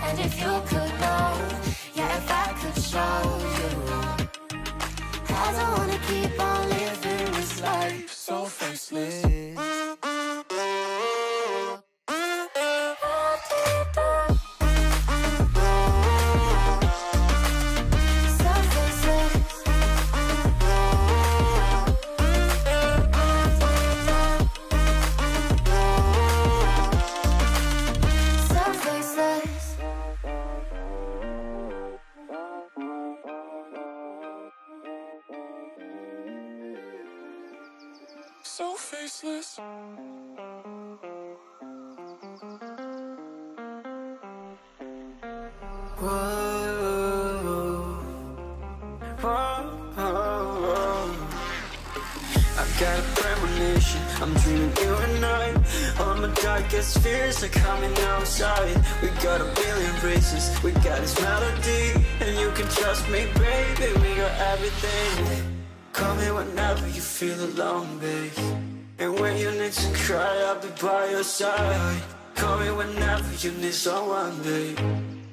And if you could know, yeah, if I could show you, I don't wanna keep on living this life so faceless. So faceless. I've got a premonition, I'm dreaming you and I. All my darkest fears are coming outside. We got a billion races, we got this melody. And you can trust me, baby, we got everything. Call me whenever you feel alone, babe. And when you need to cry, I'll be by your side. Call me whenever you need someone, babe.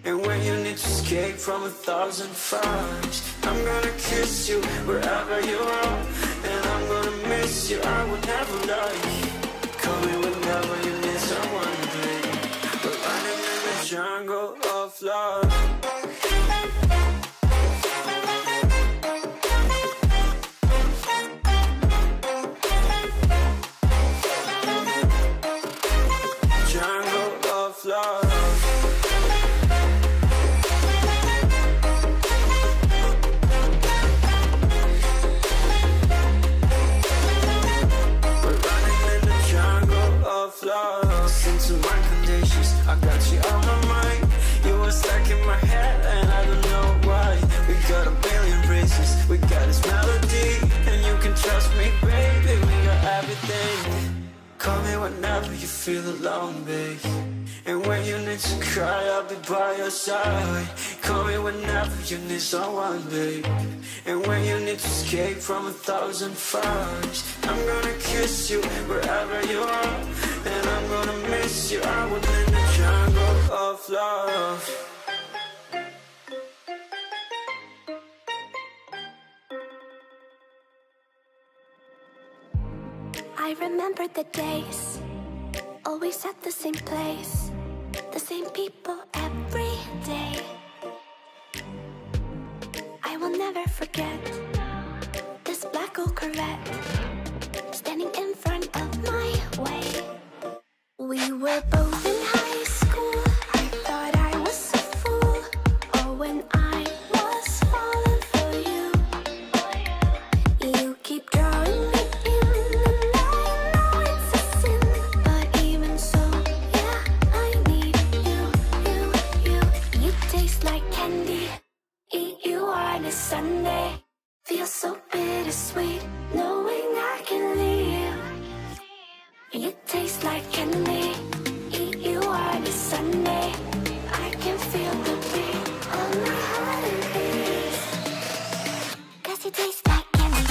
And when you need to escape from 1,000 fires, I'm gonna kiss you wherever you are. And I'm gonna miss you, I will never lie. Call me whenever you need someone, babe. We're running in the jungle of love. I got you on my mind. You were stuck in my head and I don't know why. We got a billion races, we got this melody. And you can trust me, baby, we got everything. Call me whenever you feel alone, babe. And when you need to cry, I'll be by your side. Call me whenever you need someone, babe. And when you need to escape from 1,000 fires, I'm gonna kiss you wherever you are. And I'm gonna miss you, I will in the jungle of love. I remember the days, always at the same place, the same people every day. I will never forget this black old Corvette standing in front of my way. We were both in high school, I thought I was a fool. Oh, when I was falling for you, you keep drawing me in, and I know it's a sin. But even so, yeah, I need you. You taste like candy, eat you on a Sunday. Feels so bittersweet, knowing I can leave. You taste like candy, eat you on a Sunday. I can feel the beat on my heart and beats, 'cause you taste like candy.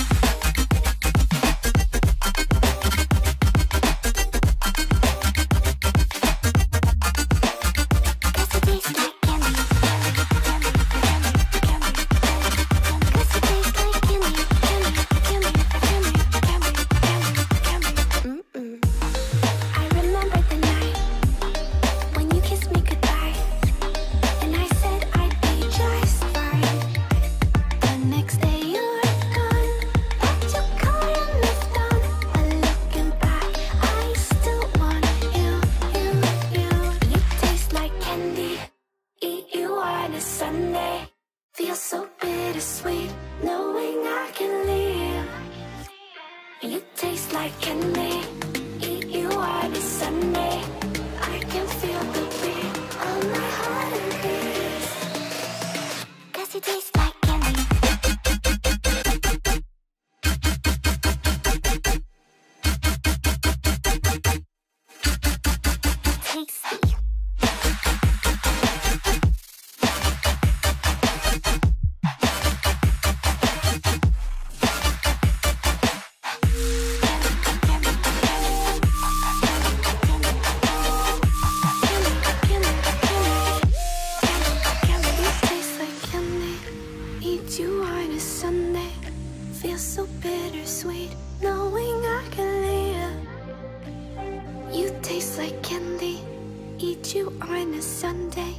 meet you on a Sunday.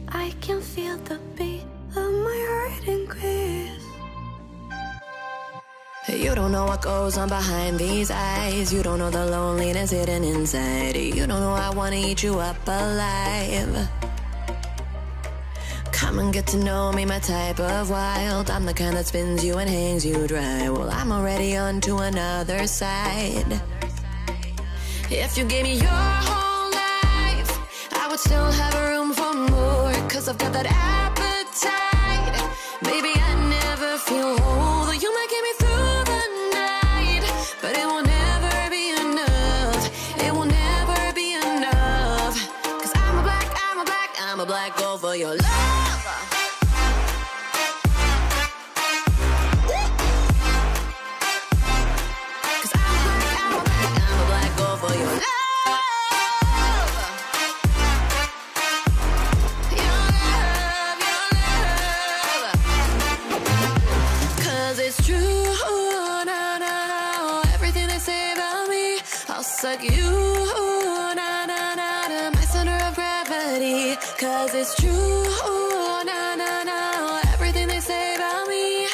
I can feel the beat of my heart increase. You don't know what goes on behind these eyes. You don't know the loneliness hidden inside. You don't know I wanna eat you up alive. Come and get to know me, my type of wild. I'm the kind that spins you and hangs you dry. Well, I'm already on to another side. If you gave me your whole life, I would still have room for more. Cause I've got that appetite. Maybe I never feel whole. You might get me through the night, but it will never be enough. It will never be enough. Cause I'm a black girl for your love. Like you, na na na na, my center of gravity. Cause it's true, na na na, everything they say about me.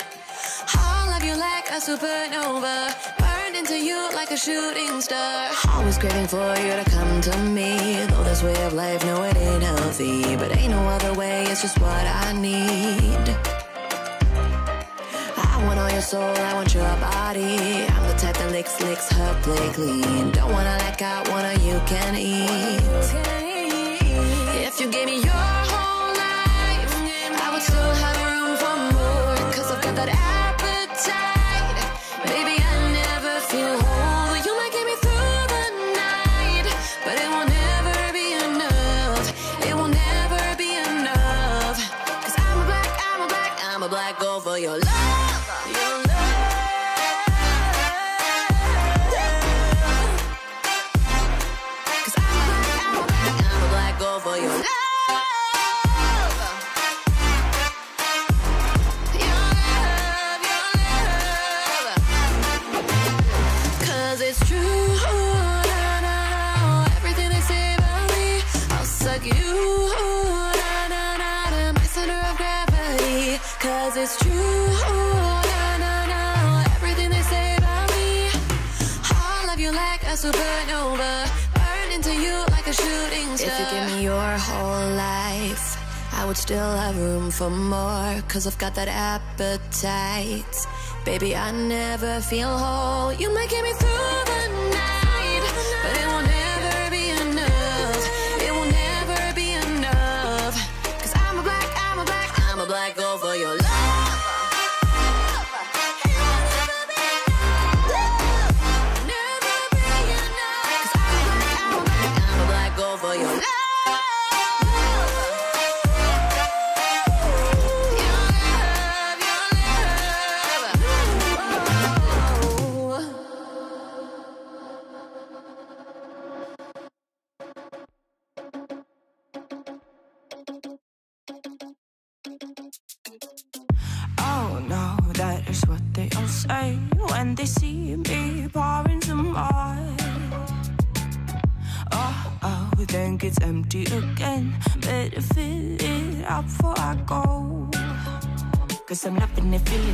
I'll love you like a supernova, burned into you like a shooting star. Always craving for you to come to me. Though this way of life, no, it ain't healthy, but ain't no other way, it's just what I need. I want all your soul, I want your body. I'm the type that licks her plate clean. Don't wanna lack out, wanna you can eat. If you gave me your whole life, I would still have room for more. Cause I've got that appetite. Baby, I never feel whole. You might get me through the night, but it will never be enough. It will never be enough. Cause I'm a black girl for your love. It's true, na na na, everything they say about me. I'll love you like a supernova, burn into you like a shooting star. If you give me your whole life, I would still have room for more. Cause I've got that appetite. Baby, I never feel whole. You might get me through the night, but it will never be enough. It will never be enough. Cause I'm a black girl for your love. When they see me pouring some oil, oh, think it's empty again. Better fill it up before I go. Cause I'm loving it, feeling